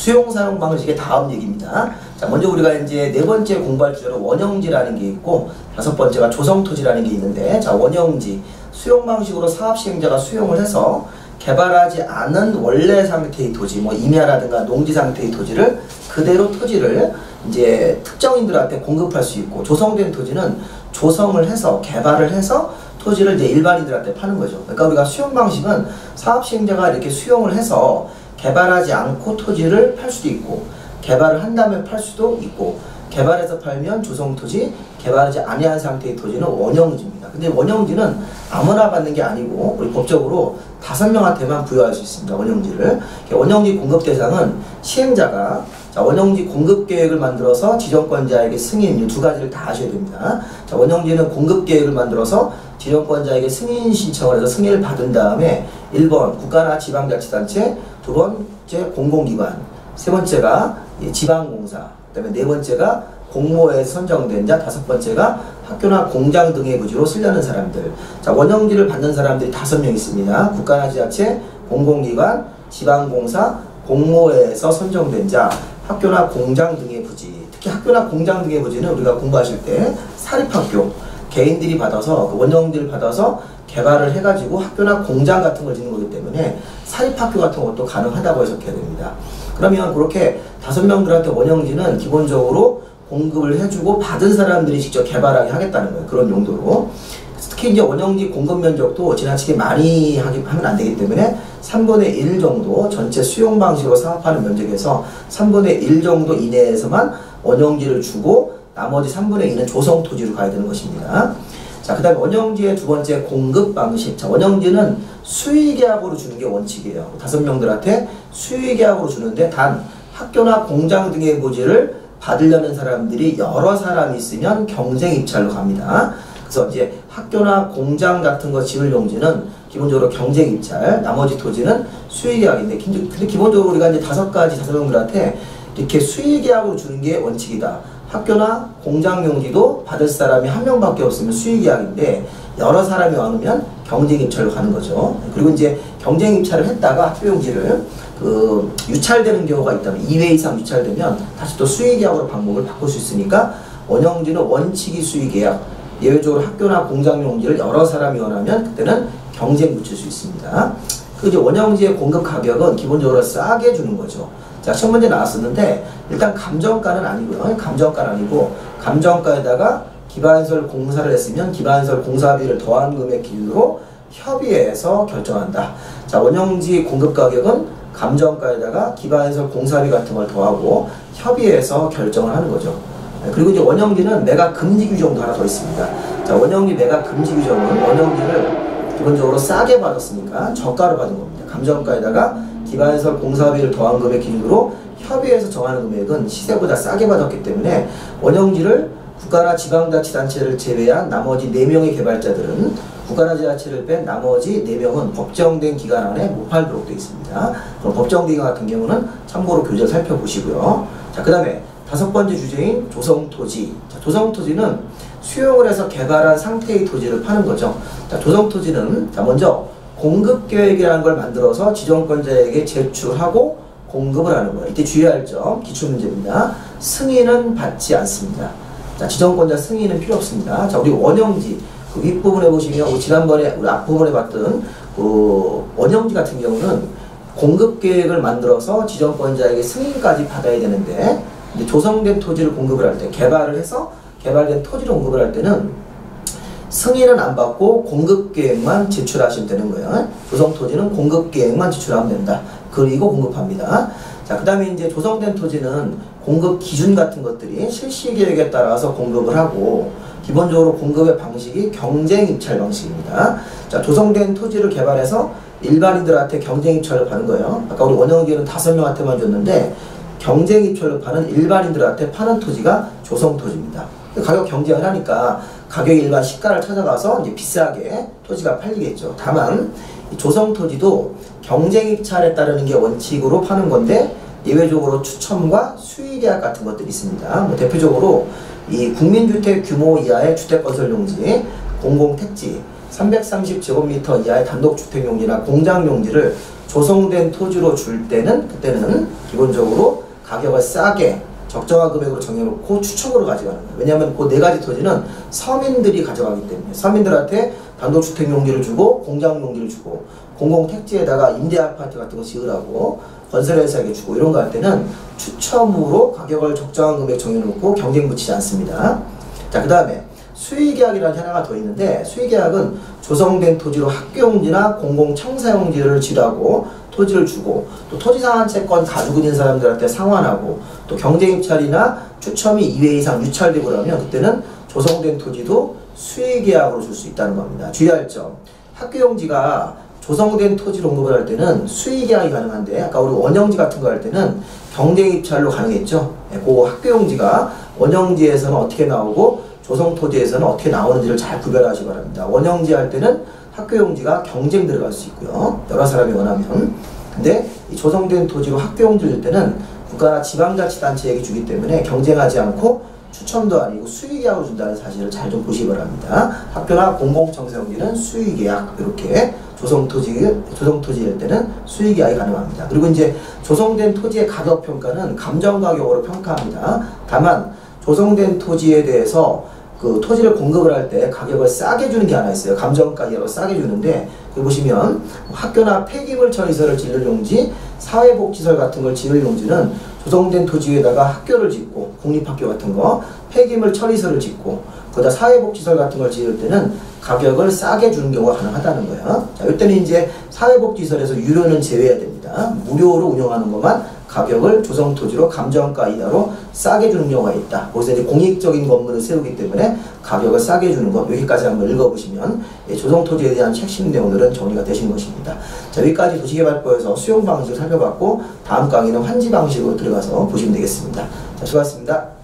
수용 사용 방식의 다음 얘기입니다. 자, 먼저 우리가 이제 네 번째 공부할 주제로 원형지라는 게 있고, 다섯 번째가 조성토지라는 게 있는데, 자, 원형지 수용 방식으로 사업 시행자가 수용을 해서 개발하지 않은 원래 상태의 토지, 뭐 임야라든가 농지 상태의 토지를 그대로 토지를 이제 특정인들한테 공급할 수 있고, 조성된 토지는 조성을 해서 개발을 해서 토지를 이제 일반인들한테 파는 거죠. 그러니까 우리가 수용 방식은 사업 시행자가 이렇게 수용을 해서 개발하지 않고 토지를 팔 수도 있고, 개발을 한 다음에 팔 수도 있고, 개발해서 팔면 조성토지, 개발하지 아니한 상태의 토지는 원형지입니다. 근데 원형지는 아무나 받는 게 아니고 우리 법적으로 5명한테만 부여할 수 있습니다. 원형지를. 원형지 공급 대상은 시행자가 원형지 공급 계획을 만들어서 지정권자에게 승인, 이 두 가지를 다 하셔야 됩니다. 자, 원형지는 공급 계획을 만들어서 지정권자에게 승인 신청을 해서 승인을 받은 다음에 1번 국가나 지방자치단체, 두 번째 공공기관, 세 번째가 지방공사, 그다음에 네 번째가 공모에서 선정된 자, 다섯 번째가 학교나 공장 등의 부지로 쓰려는 사람들. 자, 원형지를 받는 사람들이 5명 있습니다. 국가나 지자체, 공공기관, 지방공사, 공모에서 선정된 자, 학교나 공장 등의 부지. 특히 학교나 공장 등의 부지는 우리가 공부하실 때 사립학교, 개인들이 받아서 그 원형지를 받아서 개발을 해가지고 학교나 공장 같은 걸 짓는 거기 때문에 사립학교 같은 것도 가능하다고 해석해야 됩니다. 그러면 그렇게 5명들한테 원형지는 기본적으로 공급을 해주고 받은 사람들이 직접 개발하게 하겠다는 거예요. 그런 용도로. 특히 이제 원형지 공급 면적도 지나치게 많이 하면 안 되기 때문에 3분의 1 정도 전체 수용 방식으로 사업하는 면적에서 3분의 1 정도 이내에서만 원형지를 주고 나머지 3분의 2는 조성토지로 가야 되는 것입니다. 자, 그 다음에 원형지의 두 번째 공급 방식. 자, 원형지는 수의계약으로 주는 게 원칙이에요. 5명들한테 수의계약으로 주는데 단 학교나 공장 등의 부지를 받으려는 사람들이 여러 사람이 있으면 경쟁 입찰로 갑니다. 그래서 이제 학교나 공장 같은 거 지을 용지는 기본적으로 경쟁 입찰, 나머지 토지는 수의계약인데, 근데 기본적으로 우리가 이제 5명들한테 이렇게 수의계약으로 주는 게 원칙이다. 학교나 공장 용지도 받을 사람이 1명밖에 없으면 수의계약인데 여러 사람이 와놓으면 경쟁 입찰로 가는 거죠. 그리고 이제 경쟁 입찰을 했다가 학교 용지를 유찰되는 경우가 있다면 2회 이상 유찰되면 다시 또 수의계약으로 방법을 바꿀 수 있으니까 원형지는 원칙이 수의계약, 예외적으로 학교나 공장 용지를 여러 사람이 원하면 그때는 경쟁 붙일 수 있습니다. 그 이제 원형지의 공급 가격은 기본적으로 싸게 주는 거죠. 자, 시험 문제 나왔었는데 일단 감정가는 아니고요. 감정가는 아니고 감정가에다가 기반시설 공사를 했으면 기반시설 공사비를 더한 금액 기준으로 협의해서 결정한다. 자, 원형지 공급 가격은 감정가에다가 기반시설 공사비 같은 걸 더하고 협의해서 결정을 하는 거죠. 그리고 이제 원형지는 매각 금지 규정도 하나 더 있습니다. 자, 원형지 매각 금지 규정은 원형지를 기본적으로 싸게 받았으니까 저가로 받은 겁니다. 감정가에다가 기반시설 공사비를 더한 금액 기준으로 협의해서 정하는 금액은 시세보다 싸게 받았기 때문에 원형지를 국가나 지방자치단체를 제외한 나머지 4명의 개발자들은 국가나 지자체를 뺀 나머지 4명은 법정된 기간 안에 못 팔도록 되어 있습니다. 그럼 법정된 기간 같은 경우는 참고로 교재를 살펴보시고요. 자, 그 다음에 5번째 주제인 조성토지. 자, 조성토지는 수용을 해서 개발한 상태의 토지를 파는 거죠. 자, 조성토지는 자, 먼저 공급계획이라는 걸 만들어서 지정권자에게 제출하고 공급을 하는 거예요. 이때 주의할 점, 기출문제입니다. 승인은 받지 않습니다. 자, 지정권자 승인은 필요 없습니다. 자, 우리 원형지, 그 윗부분에 보시면, 지난번에, 우리 앞부분에 봤던 그 원형지 같은 경우는 공급계획을 만들어서 지정권자에게 승인까지 받아야 되는데, 근데 조성된 토지를 공급을 할 때, 개발을 해서 개발된 토지를 공급을 할 때는 승인은 안 받고 공급계획만 제출하시면 되는 거예요. 조성토지는 공급계획만 제출하면 된다. 그리고 공급합니다. 자, 그 다음에 이제 조성된 토지는 공급 기준 같은 것들이 실시계획에 따라서 공급을 하고, 기본적으로 공급의 방식이 경쟁 입찰 방식입니다. 자, 조성된 토지를 개발해서 일반인들한테 경쟁 입찰을 파는 거예요. 아까 우리 원형지는 5명한테만 줬는데 경쟁 입찰로 파는 일반인들한테 파는 토지가 조성토지입니다. 가격 경쟁을 하니까 가격이 일반 시가를 찾아가서 이제 비싸게 토지가 팔리겠죠. 다만 이 조성토지도 경쟁 입찰에 따르는 게 원칙으로 파는 건데 예외적으로 추첨과 수의계약 같은 것들이 있습니다. 뭐 대표적으로 이 국민주택 규모 이하의 주택건설용지, 공공택지, 330제곱미터 이하의 단독주택용지나 공장용지를 조성된 토지로 줄 때는 그때는 기본적으로 가격을 싸게 적정한 금액으로 정해놓고 추첨으로 가져가는 거예요. 왜냐하면 그 네 가지 토지는 서민들이 가져가기 때문에 서민들한테 단독주택 용지를 주고 공장 용지를 주고 공공택지에다가 임대아파트 같은 거 지으라고 건설회사에게 주고 이런 거 할 때는 추첨으로 가격을 적정한 금액 정해놓고 경쟁 붙이지 않습니다. 자, 그 다음에 수의계약이라는 게 하나가 더 있는데 수의계약은 조성된 토지로 학교용지나 공공청사용지를 지라고 토지를 주고 또 토지상환채권 가지고 있는 사람들한테 상환하고 또 경쟁입찰이나 추첨이 2회 이상 유찰되고 그러면 그때는 조성된 토지도 수의계약으로 줄 수 있다는 겁니다. 주의할 점, 학교용지가 조성된 토지로 공급을 할 때는 수의계약이 가능한데 아까 우리 원형지 같은 거 할 때는 경쟁입찰로 가능했죠. 그 학교용지가 원형지에서는 어떻게 나오고 조성토지에서는 어떻게 나오는지를 잘 구별하시기 바랍니다. 원형지 할 때는 학교용지가 경쟁 들어갈 수 있고요. 여러 사람이 원하면. 근데 이 조성된 토지로 학교용지를 줄 때는 국가나 지방자치단체에게 주기 때문에 경쟁하지 않고 추첨도 아니고 수의계약으로 준다는 사실을 잘 좀 보시기 바랍니다. 학교나 공공청사용지는 수의계약 이렇게 조성토지일 때는 수의계약이 가능합니다. 그리고 이제 조성된 토지의 가격 평가는 감정가격으로 평가합니다. 다만 조성된 토지에 대해서 그 토지를 공급을 할 때 가격을 싸게 주는 게 하나 있어요. 감정가격으로 싸게 주는데 여기 보시면 학교나 폐기물 처리소를 지을 용지, 사회복지설 같은 걸 지을 용지는 조성된 토지 위에다가 학교를 짓고 공립학교 같은 거, 폐기물 처리소를 짓고 거기다 사회복지설 같은 걸 지을 때는 가격을 싸게 주는 경우가 가능하다는 거예요. 자, 이때는 이제 사회복지설에서 유료는 제외해야 됩니다. 무료로 운영하는 것만 가격을 조성토지로 감정가 이하로 싸게 주는 경우가 있다. 거기서 이제 공익적인 건물을 세우기 때문에 가격을 싸게 주는 것 여기까지 한번 읽어보시면 조성토지에 대한 핵심 내용들은 정리가 되신 것입니다. 자, 여기까지 도시개발법에서 수용 방식을 살펴봤고 다음 강의는 환지 방식으로 들어가서 보시면 되겠습니다. 자, 수고하셨습니다.